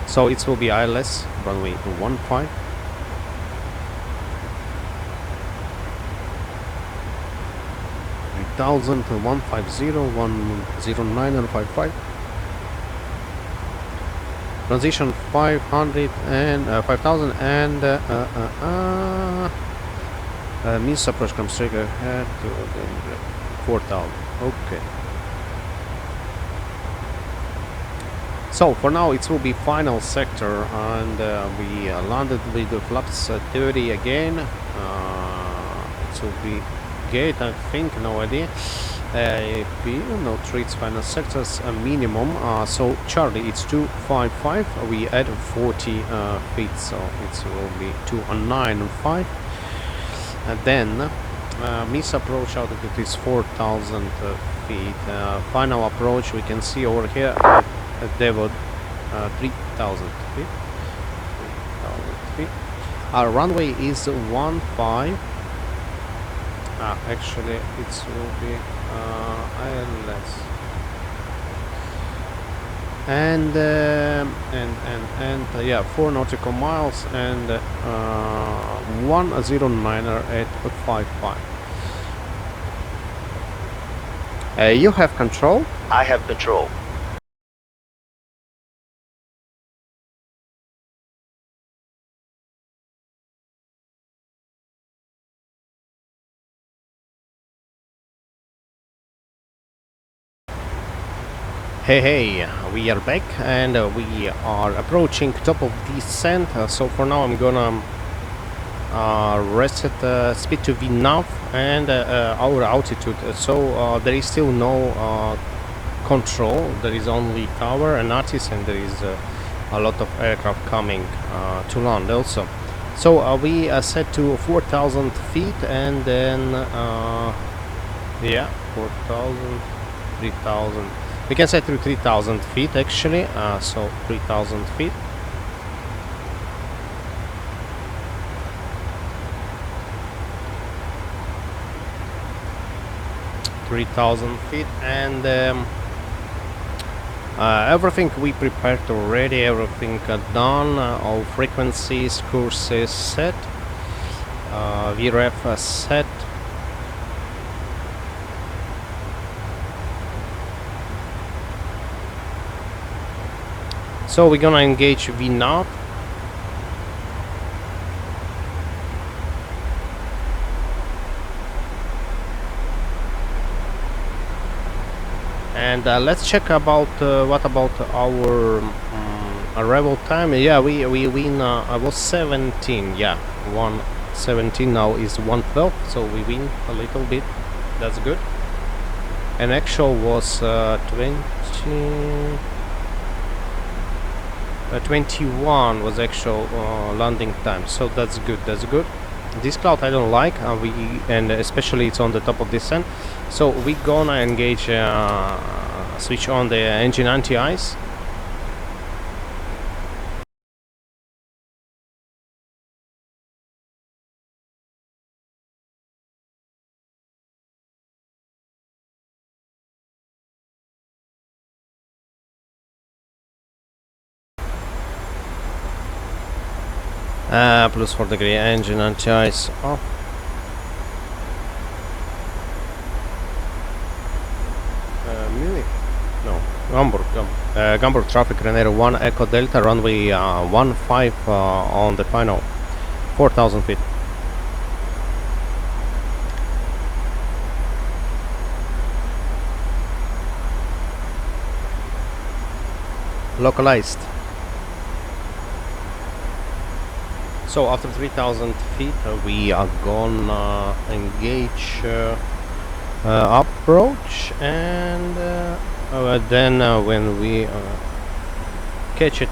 So it will be ILS runway 15. Thousand 150 109 and 55. Transition 500 and 5000 and means approach comes straight ahead to 4000. Okay. So for now it will be final sector, and we landed with the flaps 30 again. It will be gate, I think, no idea. No treats final sectors minimum. So Charlie, it's 255. We add 40 feet, so it will be 295. And then miss approach altitude is 4,000 feet. Final approach we can see over here at Devon 3,000 feet. 3,000 feet. Our runway is 15. Actually, it will be ILS. And yeah, 4 nautical miles and 109er at 55. You have control? I have control. Hey, we are back and we are approaching top of descent. So for now I'm gonna reset speed to VNAV and our altitude. So there is still no control. There is only tower and artist, and there is a lot of aircraft coming to land also. So we set to 4,000 feet, and then yeah, 4,000, 3,000. We can set to 3,000 feet actually. So 3,000 feet. And everything we prepared already, everything done, all frequencies, courses set, VREF set. So we're gonna engage VNAV. And let's check about what about our arrival time. Yeah, we win. I was 17. Yeah, 1:17. Now is 1:12. So we win a little bit. That's good. And actual was 21 was actual landing time. So that's good. That's good. This cloud I don't like, and especially it's on the top of descent. So we gonna engage, switch on the engine anti-ice. Plus 4 degree engine anti-ice off. Munich? No, Hamburg. Hamburg traffic, Ryanair 1 Echo Delta, runway 15 on the final, 4,000 feet. Localized. So after 3,000 feet we are gonna engage approach, and then when we catch it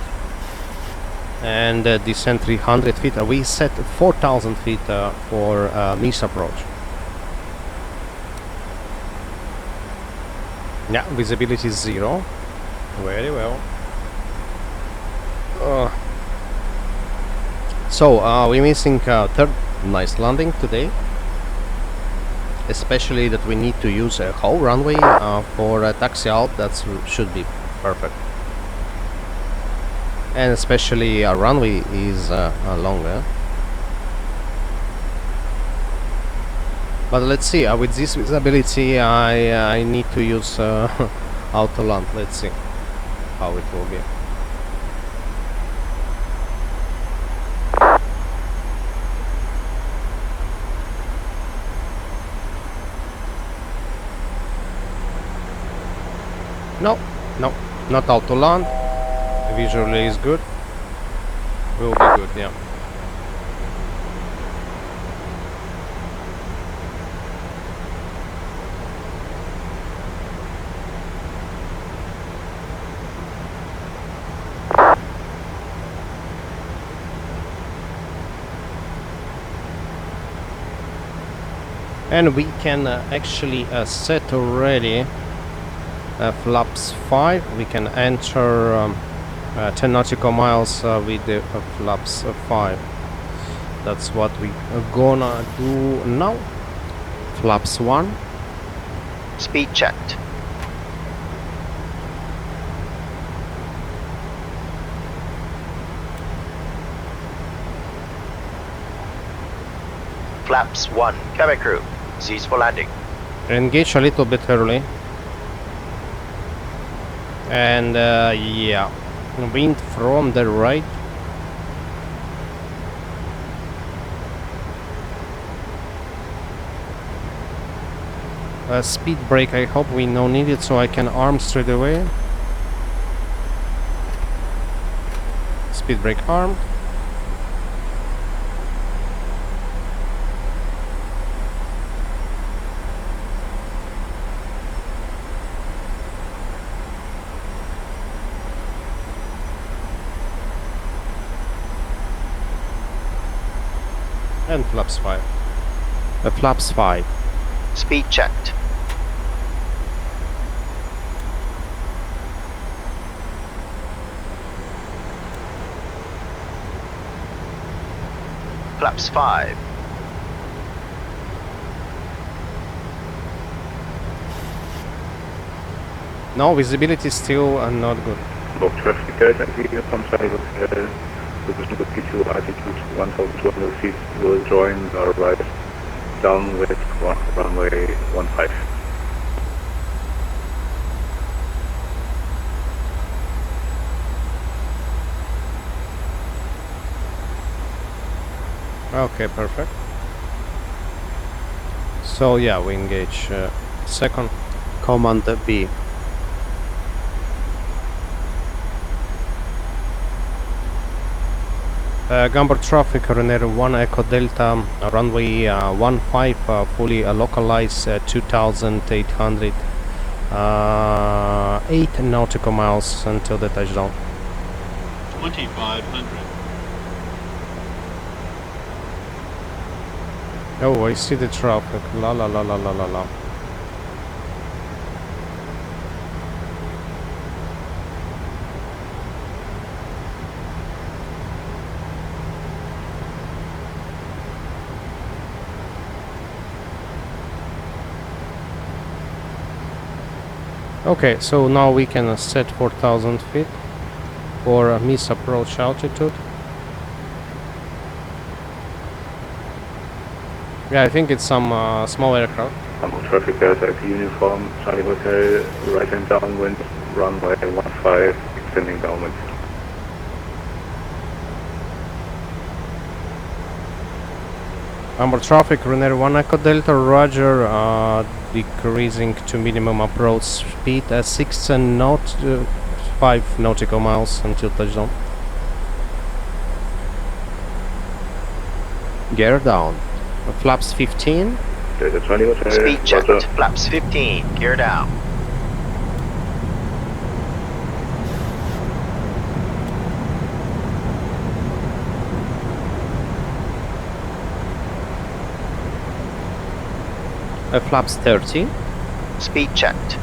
and descend 300 feet, we set 4,000 feet for miss approach. Yeah, visibility is 0. Very well. So we're missing third nice landing today, especially that we need to use a whole runway for a taxi out. That should be perfect, and especially our runway is longer. But let's see, with this visibility I need to use auto land. Let's see how it will be. No, not auto land. Visually is good. Will be good, yeah. And we can actually set already flaps 5. We can enter 10 nautical miles with the flaps 5. That's what we are gonna do now. Flaps 1. Speed checked. Flaps 1. Cabin crew, cease for landing. Engage a little bit early. And yeah, wind from the right. Speed brake, I hope we no need it, so I can arm straight away. Speed brake armed. And flaps 5. Flaps 5. Speed checked. Flaps 5. No, visibility is still not good. Block traffic, I see some side of position with P2 altitude 1,200 feet will join our right down with runway 15. Okay, perfect. So yeah, we engage second. Command B. Hamburg traffic, Ryanair 1 Echo Delta, runway 15, fully localized, 2,800, 8 nautical miles until the touchdown. 2,500. Oh, I see the traffic. La la la la la la la. Okay, so now we can set 4,000 feet for miss approach altitude. Yeah, I think it's some small aircraft. Hamburg traffic Delta IP uniform, Charlie Hotel, right hand downwind, runway 15, extending downwind. Hamburg traffic, Ryanair 1 Echo Delta, roger, decreasing to minimum approach speed at 6 and not 5 nautical miles until touchdown. Gear down. Flaps 15. Delta Charlie Hotel, Speed checked. roger. Flaps 15. Gear down. Flaps 30. Speed checked.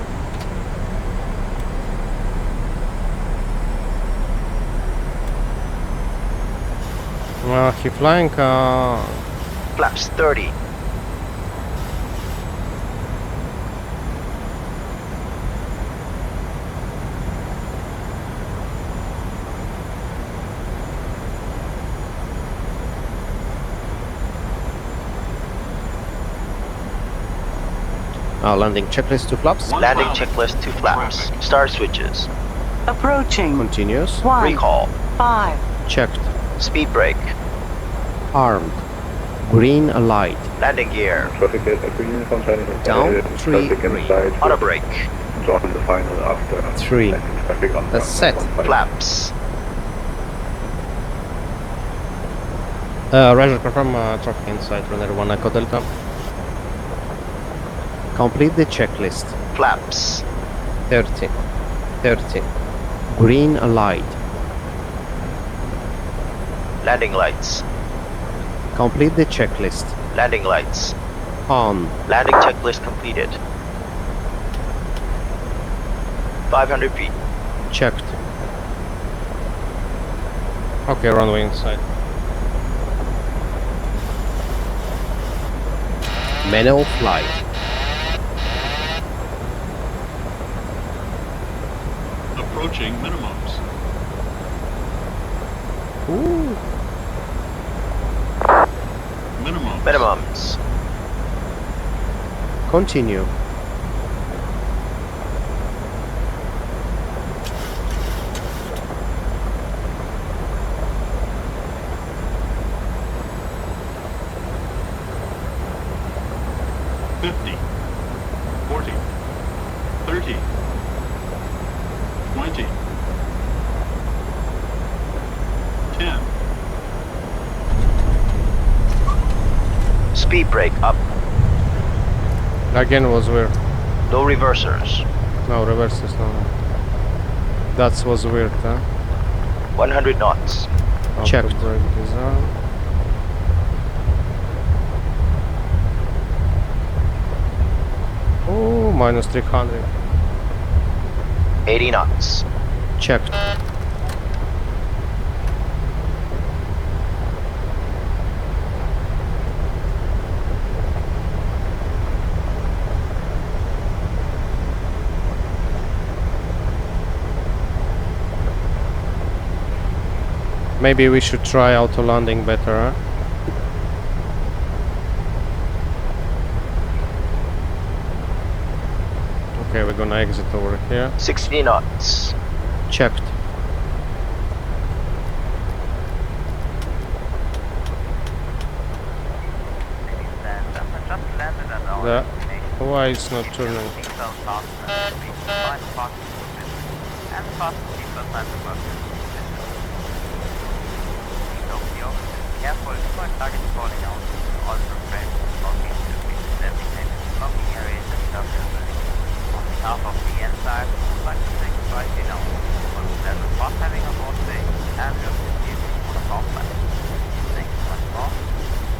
He flying Flaps 30. landing checklist 2 flaps. Landing checklist 2 flaps. Star switches. Approaching. Continuous. 1, Recall. 5. Checked. Speed brake. Armed. Green light. Landing gear. Traffic Delta IP uniform, Charlie Hotel, Down, 3 traffic green. inside. Auto brake. Join the final after. 3. Traffic on That's set. 15. Flaps. Roger, confirm traffic inside Ryanair 1 Echo Delta. Complete the checklist. Flaps. 30. 30. Green light. Landing lights. Complete the checklist. Landing lights. On. Landing checklist completed. 500 feet. Checked. Okay, runway inside. Manual flight. Approaching minimums. Ooh. Minimums. Minimums. Continue. Speed brake up. Again was weird. No reversers. No reverses, no. That was weird, huh? 100 knots. Checked. Brake design. Oh, minus 300. 80 knots. Checked. Maybe we should try auto landing better, huh? Okay, we're gonna exit over here. 60 knots. Checked. The why it's not turning? Careful, before target falling out. Also refrain from blocking designated blocking areas and industrial buildings. On behalf of the inside, we would like to thank you for you know, for the pleasure of having a board today and your visit on the golf flight. Thank you so much more.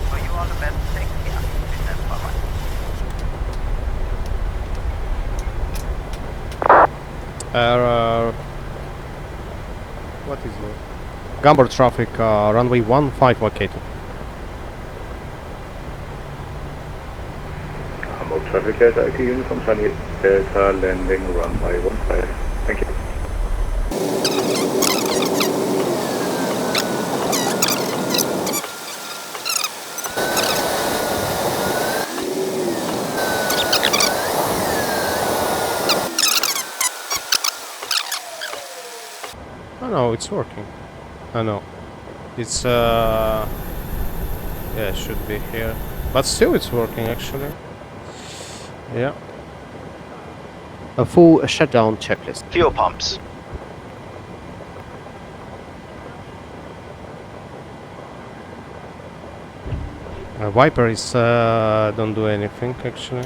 For you all the best, take care. Be safe, bye-bye. What is that? Hamburg traffic, runway 15 located. Hamburg traffic Delta IP uniform, Charlie Delta landing runway 15. Thank you. Oh no, it's working. I know. It's yeah, it should be here. But still it's working actually. Yeah. A full shutdown checklist. Fuel pumps. Wiper is don't do anything actually.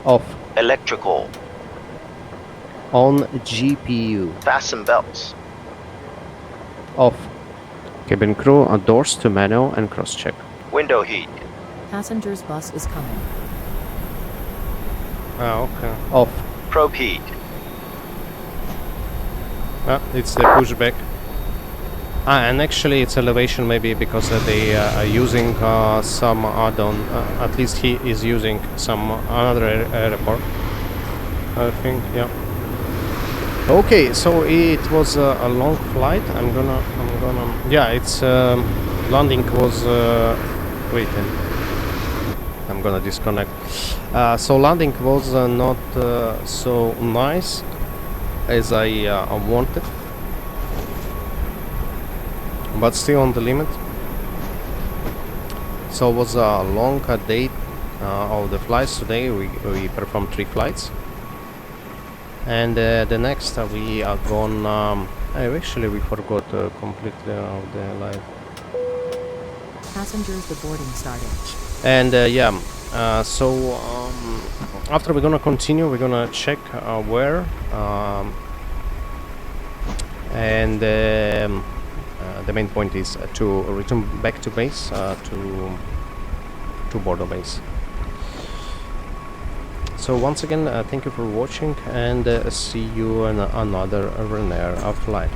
Off. Electrical. On GPU. Fasten belts. Off. Cabin crew, doors to manual and cross-check. Window heat. Passengers bus is coming. Ah, okay. Off. Probe heat. Ah, it's the pushback. Ah, and actually it's elevation maybe because they are using some add-on. At least he is using some another airport. I think, yeah. Okay, so it was a long flight. I'm gonna. Yeah, it's landing was. Waiting. I'm gonna disconnect. So landing was not so nice as I wanted, but still on the limit. So it was a long day of the flights today. We performed 3 flights. And the next we are gone. Actually, we forgot completely of the live. Passengers, the boarding started. And yeah, so after we're gonna continue, we're gonna check where, and the main point is to return back to base, to Bordeaux base. So once again, thank you for watching, and see you in another Ryanair flight.